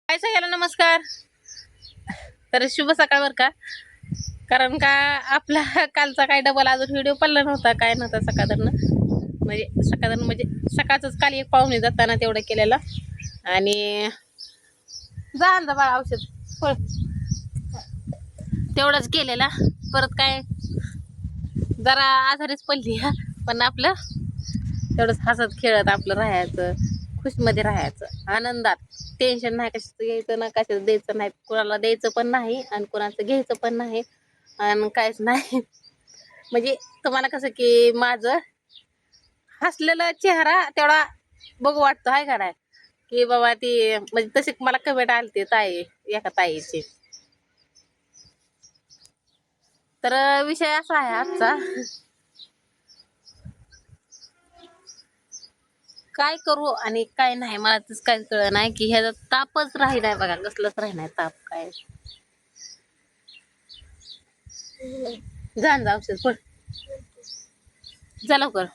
काय सगळ्याला नमस्कार. तर शुभ सकाळ बर का. कारण का आपला कालचा काय डबल अजून व्हिडिओ पडला नव्हता, काय नव्हता म्हणजे सकाळच काल एक पाहुणे जाताना तेवढं केलेलं. आणि जा आणजा बाळा औषध फळ तेवढंच केलेला. परत काय जरा आजारीच पडली हा. पण आपलं तेवढंच हसत खेळत आपलं राहायचं, खुशमध्ये राहायचं, आनंदात. टेन्शन नाही, कशाचं घ्यायचं ना कशाचं द्यायचं नाही, कोणाला द्यायचं पण नाही आणि कोणाचं घ्यायचं पण नाही आणि काहीच नाही. म्हणजे तुम्हाला कसं की माझं हसलेला चेहरा तेवढा बघू वाटतो आहे का नाही, की बाबा ती म्हणजे तशी मला कमेंट आलती एका ताईची. तर विषय असा आहे आजचा, काय करू आणि काय नाही. मला तस काय कळ नाही की ह्याचा तापच राहिलाय बघा, कसलंच राहिलाय ताप. काय जाण जा औषध पण जा लवकर.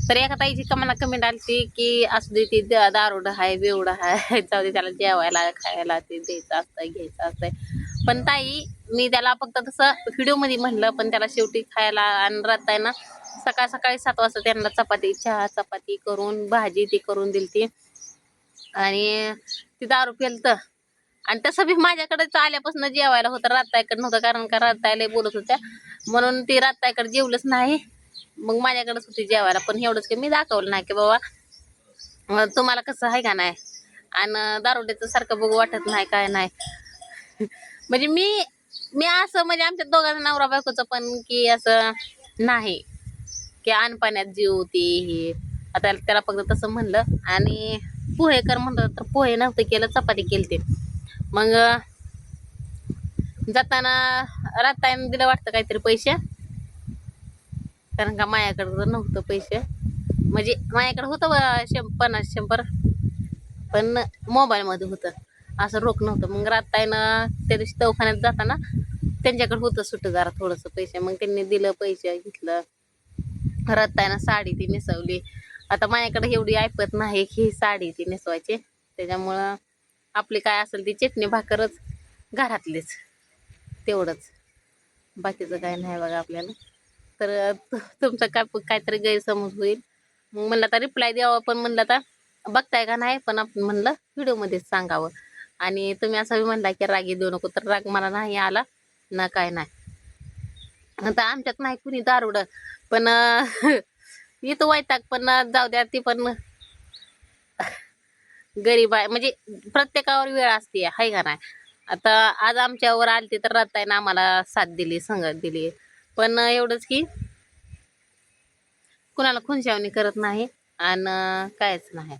तर एका ताईची मला कमेंट आली की असू दे, ती दारुड हाय बेवड हाय, जाऊ दे, त्याला जेवायला खायला ते द्यायचं असतंय घ्यायचं असतंय. पण ताई मी त्याला फक्त तसं व्हिडिओ मध्ये म्हणलं, पण त्याला शेवटी खायला आणि राहताय ना सकाळ सकाळी 7 वाजता त्यांना चपाती, चहा चपाती करून भाजी ती करून दिलती. आणि ती दारू पेलत. आणि तसं बी माझ्याकडे आल्यापासून जेवायला होतं, रातायकडे नव्हतं. कारण का रातायला बोलत होत्या म्हणून ती रातायकडे जेवलंच नाही. मग माझ्याकडेच होती जेवायला. पण एवढंच की मी दाखवलं नाही की बाबा तुम्हाला कसं आहे का नाही, आणि दारुड्याचं सारखं बघू वाटत नाही काय नाही. म्हणजे मी मी असं म्हणजे आमच्या दोघांना नवरा बायकोचं पण की असं नाही की अनपाण्यात जीव ती हे. आता त्याला फक्त तसं म्हणलं. आणि पोहे कर म्हणलं तर पोहे नव्हते केलं, चपाती केलते. मग जाताना रातायन दिलं वाटतं काहीतरी पैसे, कारण का माझ्याकडे तर नव्हतं पैसे. म्हणजे माझ्याकडे होतं 50-100, पण मोबाईल मध्ये होतं, असं रोख नव्हतं. मग रातायनं त्या दिवशी दवाखान्यात जाताना त्यांच्याकडे होतं सुट जरा थोडंसं पैसे, मग त्यांनी दिलं, पैसे घेतलं. रतायनं साडी ती नेसवली. आता माझ्याकडे एवढी ऐपत नाही की साडी ती नेसवायची, त्याच्यामुळं आपली काय असेल ती चटणी भाकरच घरातलीच तेवढंच, बाकीचं काय नाही बघा आपल्याला. तर तुमचा काहीतरी गैरसमज होईल. मग म्हणलं आता रिप्लाय द्यावा, पण म्हणलं आता बघताय का नाही, पण आपण म्हणलं व्हिडिओमध्येच सांगावं. आणि तुम्ही असं बी म्हणला की रागी देऊ नको, तर राग मला नाही आला ना काय नाही. आता आमच्यात नाही कुणी दारुड, पण येतो वैताग. पण जाऊ द्या, ती पण गरीब आहे. म्हणजे प्रत्येकावर वेळ असते हाय का नाही. आता आज आमच्यावर आलती तर रतायनं आम्हाला साथ दिली, संगत दिली. पण एवढंच की कुणाला खुनशावणी करत नाही आणि कायच नाही.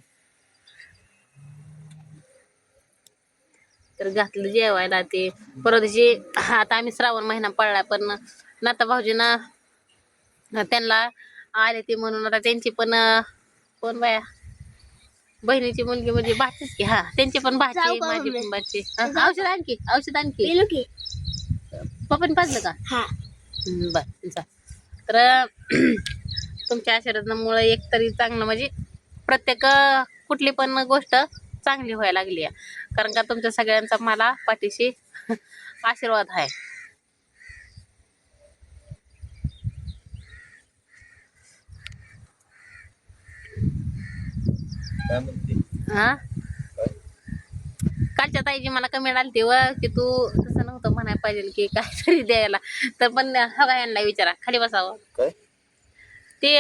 तर घातलं जेवायला ते. परत जे आता आम्ही श्रावण महिना पडला, पण नाता भाऊजींना त्यांना आले ते म्हणून आता त्यांची पण कोण बाया बहिणीची मुलगी म्हणजे भाचीच की, हा त्यांची पण भाची, माझी पण भाची. औषध आणखी, औषध आणखी पप्पाने पाजलं का? बर जा. तर तुमच्या आशीर्वादामुळे एक तरी चांगलं म्हणजे प्रत्येक कुठली पण गोष्ट चांगली व्हायला लागली आहे. कारण का तुमच्या सगळ्यांचा मला पाठीशी आशीर्वाद आहे. हा, कालच्या ताईची मला कमेंट आलती व की तू तसं नव्हतं म्हणायला पाहिजे की काहीतरी द्यायला. तर पण हवा यांना विचारा, खाली बसावं. ते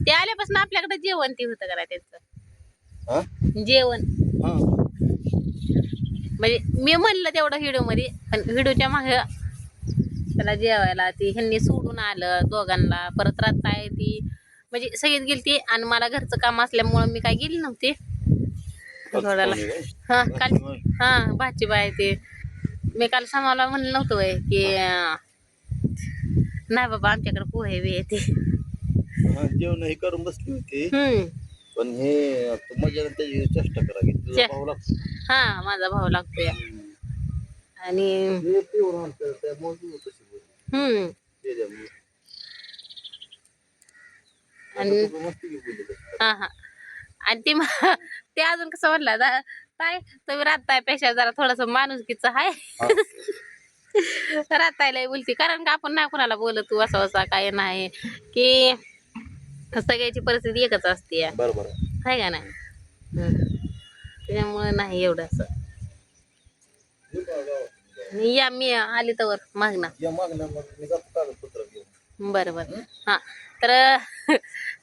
ते आल्यापासून आपल्याकडे जेवण ते होतं का त्यांचं जेवण. म्हणजे मी म्हणलं तेवढं व्हिडिओ मध्ये, पण व्हिडिओच्या मागे त्याला जेवायला ती ह्यांनी सोडून आलं दोघांना. परत राहताय ती म्हणजे सगळीच गेलती आणि मला घरचं काम असल्यामुळं मी काय गेली नव्हती थोड्याला. हा काल, हा भाची बाय ते मी काल समाला म्हणलं नव्हतं वय की नाही बाबा आमच्याकडे पोहे बी येते. जेवण हे करून बसली होती, पण हे मजा त्याची चेष्टा करा की तुझा भाऊ लागतो. हा माझा भाऊ लागतोय. आणि हा हा, आणि ते अजून कसं म्हणला ताई तुम्ही राहताय पेशा जरा थोडस माणुसकीच आहे. राहतायला बोलती कारण का आपण नाही कोणाला बोलत तू असं असं काय नाही की सगळ्याची परिस्थिती एकच असते बरोबर आहे का नाही. त्याच्यामुळे नाही एवढं असं. या मी आली तर मागणं बरं बरं हा. तर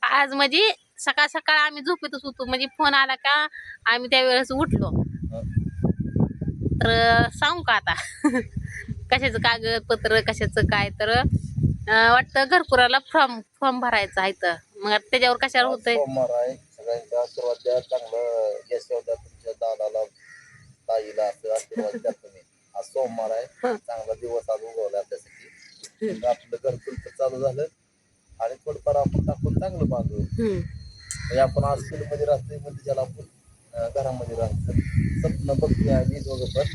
आज म्हणजे सकाळ सकाळ आम्ही झोपेतच होतो म्हणजे फोन आला का आम्ही त्यावेळेस उठलो. तर सांगू का आता कशाचं कागदपत्र कशाचं काय तर वाटतं घरकुराला फॉर्म फॉर्म भरायचा आहे तर मग आता त्याच्यावर कशावर होतंय. सगळ्यांचा आशीर्वाद द्या चांगलं यश द्या तुमच्या दादाला ताईला असं आशीर्वाद द्या तुम्ही. आज सोमवार आहे चांगला दिवस आज उगवला आपल्यासाठी. आपलं घरकुल चालू झालं आणि थोडंफार आपण टाकून चांगलं बांधू म्हणजे आपण आज मध्ये राहतोय म्हणजे ज्याला आपण घरामध्ये राहतो स्वप्न बघतोय आम्ही दोघं पण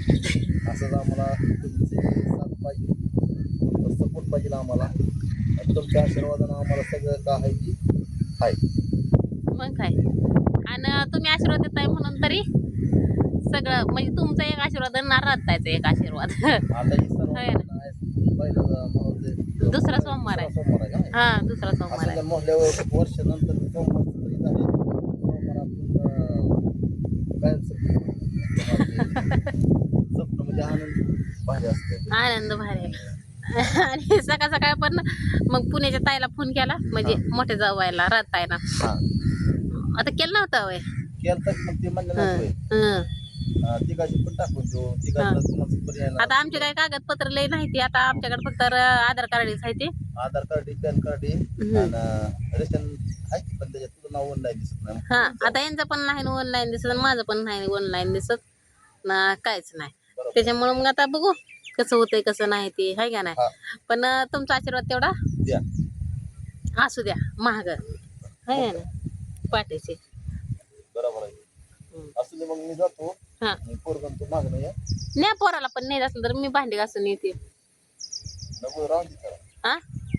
असंच आम्हाला तुमचे साथ पाहिजे सपोर्ट पाहिजे आम्हाला तुमच्या आशीर्वादानं आम्हाला सगळं काय आहे की आहे मग काय. आणि तुम्ही आशीर्वाद देताय म्हणून तरी सगळं म्हणजे तुमचा एक आशीर्वाद नारायचा एक आशीर्वाद. दुसरा सोमवार आहे हा दुसरा सोमवार आहे. वर्ष नंतर आनंद भारी. आणि सकाळ सकाळ पण मग पुण्याच्या ताईला फोन केला म्हणजे मोठ्या जावायला राहताय ना आता केलं नव्हतं वय आता आमचे काही कागदपत्र लय नाही ती आता आमच्याकडे फक्त आधार कार्डच आहे ते आधार कार्ड पॅन कार्ड रेशन आहे पण त्याच्यात तुझं नाव ऑनलाईन दिसत नाही. हा आता यांचं पण नाही ऑनलाईन दिसत आणि माझं पण नाही ऑनलाईन दिसत ना काहीच नाही. त्याच्यामुळे मग आता बघू कसं होतंय कसं नाही ते आहे का नाही. पण तुमचा आशीर्वाद तेवढा द्या असू द्या महाग आहे ना पाठीशी बरोबर आहे. असू दे मग मी जातो. हा पोरगं तू मागणं या नाही पोराला पण नाही असलं तर मी भांडी घासून येते. नको राहू दे जरा. हा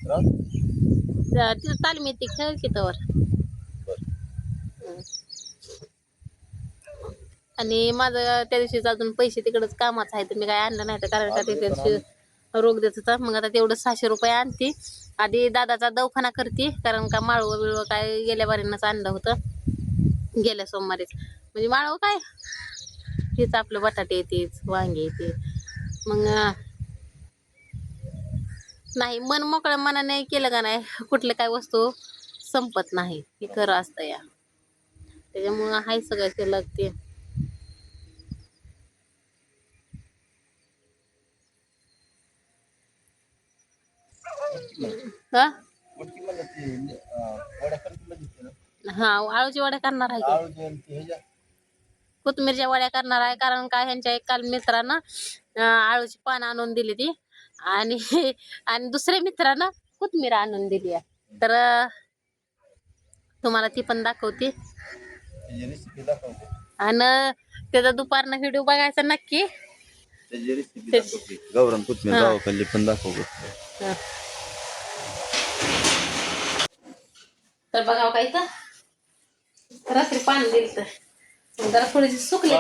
राहू दे. तिथं तालीम येते खेळ की तवर. आणि माझं त्या दिवशीच अजून पैसे तिकडच कामाच आहे तर मी काय आणलं नाही तर कारण का त्या दिवशी रोग देत होता मग आता तेवढं 600 रुपये आणते. आधी दादाचा दवाखाना करते कारण का माळवं बिळवं काय गेल्या बारीनंच आणलं होतं गेल्या सोमवारीच म्हणजे माळवं काय हेच आपलं बटाटे येतेच वांगे येते मग नाही मन मोकळ्या मनाने केलं का नाही कुठले काय वस्तू संपत नाही हे खरं असतं या. त्याच्यामुळं हाय सगळं शिल्लक ते. हा हा आळूची वड्या करणार आहे कोथिंबीरच्या वड्या करणार आहे कारण काय ह्यांच्या एक काल मित्रानं आळूची पानं आणून दिली ती आणि आणि दुसऱ्या मित्रानं कोथिंबीर आणून दिली आहे तर तुम्हाला ती पण दाखवते आणि त्याचा दुपारनं व्हिडिओ बघायचा नक्की. गावरान कोथिंबीर गावाकडली पण दाखव. तर बघावं काय तर रात्री पाणी दिलं तर जरा थोडीशी सुकली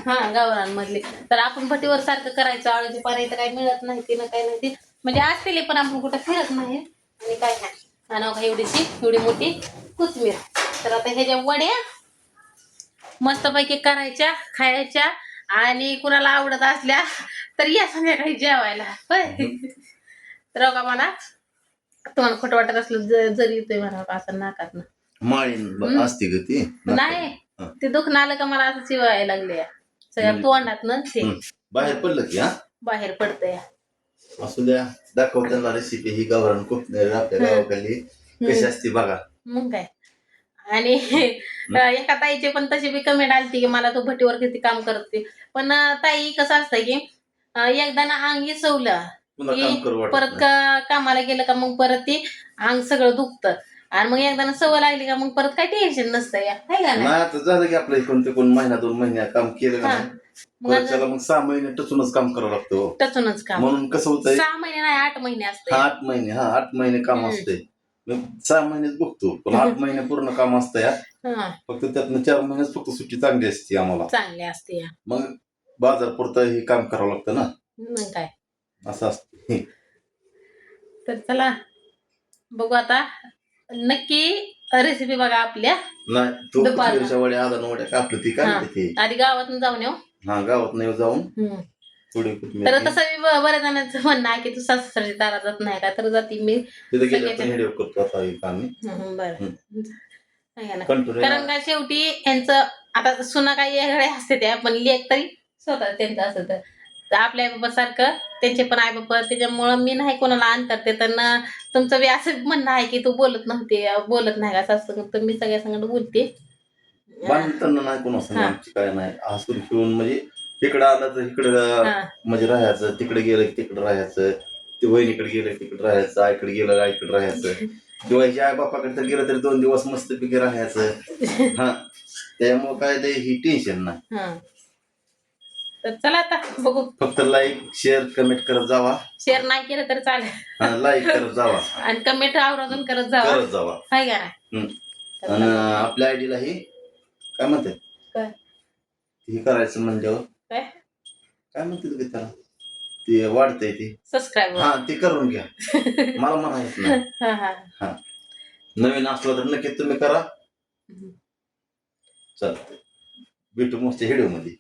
हा गावरांमधली तर आपण भटीवर सारखं करायचं आळूची पाणी तर काही मिळत नाही ती ना काही नाही ती म्हणजे असलेली पण आपण कुठं फिरत नाही आणि काय नाही आणि एवढी मोठी कोथिंबीर. तर आता ह्याच्या वड्या मस्तपैकी करायच्या खायच्या आणि कुणाला आवडत असल्या तर या संध्याकाळी जेवायला होय. तर का मला तुम्हाला खोटं वाटत असलं जरी येतोय म्हणा असं नाकात ना माळी असते ग ती नाही ते दुखणं आलं का मला असं चिवायला लागले सगळ्या तोंडात ना ते बाहेर पडलं की बाहेर पडतंय. असू द्या दाखव त्यांना रेसिपी ही गावरान कोथिंबीर आपल्या गावाकडली कशी असते बघा. मग काय आणि एका ताईचे पण तशी बी कमेंट आलती की मला तो भटीवर किती काम करते पण ताई कसं असतं की एकदा ना अंग इसवलं की परत कामाला गेलं का मग परत ती अंग सगळं दुखतं आणि मग एकदा सवय लागली का मग परत काय टेन्शन नसतं या काय का नाही झालं की आपलं कोण महिना 2 महिन्या काम केलं का मग 6 महिने टचूनच काम करावं लागतं टचूनच काम म्हणून कसं होतंय 6 महिने नाही 8 महिने असते 8 महिने 8 महिने काम असते मी 6 महिन्यात बघतो पण 8 महिने पूर्ण काम असतं या हा फक्त त्यातनं 4 महिन्यात फक्त सुट्टी चांगली असते आम्हाला. चांगली असते या मग बाजार पुरतं हे काम करावं लागतं ना, मग काय. असं असतं. तर चला बघू आता नक्की रेसिपी बघा आपल्या. नाही तो दुपारला. कोथिंबीरच्या वड्या आदान वड्या कापलं ती काय हा. म्हणते ती. आधी गावातून जाऊन येऊ. हा गावात नाही जाऊन हम्म. थोडी तर कोथिंबीर तसं मी बऱ्याच जणांचं म्हणणं आहे की तू सासऱ्याच्या दारात जात नाही का, तर जाती मी. तिथे गेल्यावर सगळ्याच्या- व्हिडिओ करतो आता हे काम मी. बरं नाही का ना. कंटिन्यू कारण का शेवटी यांचं आता सुना काही वेगळे असते त्या, पण लेख तरी स्वतः त्यांचं असत. तर आपल्या आई बाबा सारखं त्यांचे पण आई बाबा, त्याच्यामुळं मी नाही कोणाला अंतर ते. त्यांना तुमचं बी असं म्हणणं आहे की तू बोलत नाही का सासू, तर मी सगळ्या संगत बोलते. बांधताना नाही कोण असं हा. आमची काय नाही हसून खेळून म्हणजे इकडं आलं तर इकडं हा. म्हणजे राहायचं, तिकडे गेलं की तिकडे राहायचं, ते वहिनीकडे गेलं की तिकडे राहायचं, आईकडे गेलं आईकडे राहायचं, किंवा ह्या आई बापाकडे तर गेलं तरी 2 दिवस मस्तपैकी राहायचं. हा त्यामुळे काय ते ही टेन्शन नाही. हा. तर चला आता बघू. फक्त लाईक शेअर कमेंट करत जावा. शेअर नाही केलं तर चालेल. लाईक करत जावा आणि कमेंट आवर्जून करत जावा. करत जावा. हाय का आणि आपल्या आयडीला ही काय म्हणतात काय? हे करायचं म्हणल्यावर काय म्हणते त्याला ते वाढतंय ते सबस्क्राईब. हा ते करून घ्या. मला म्हणायचं नाही. हा नवीन असलं तर नक्की तुम्ही करा. चालतंय भेटू मस्त व्हिडिओ मध्ये.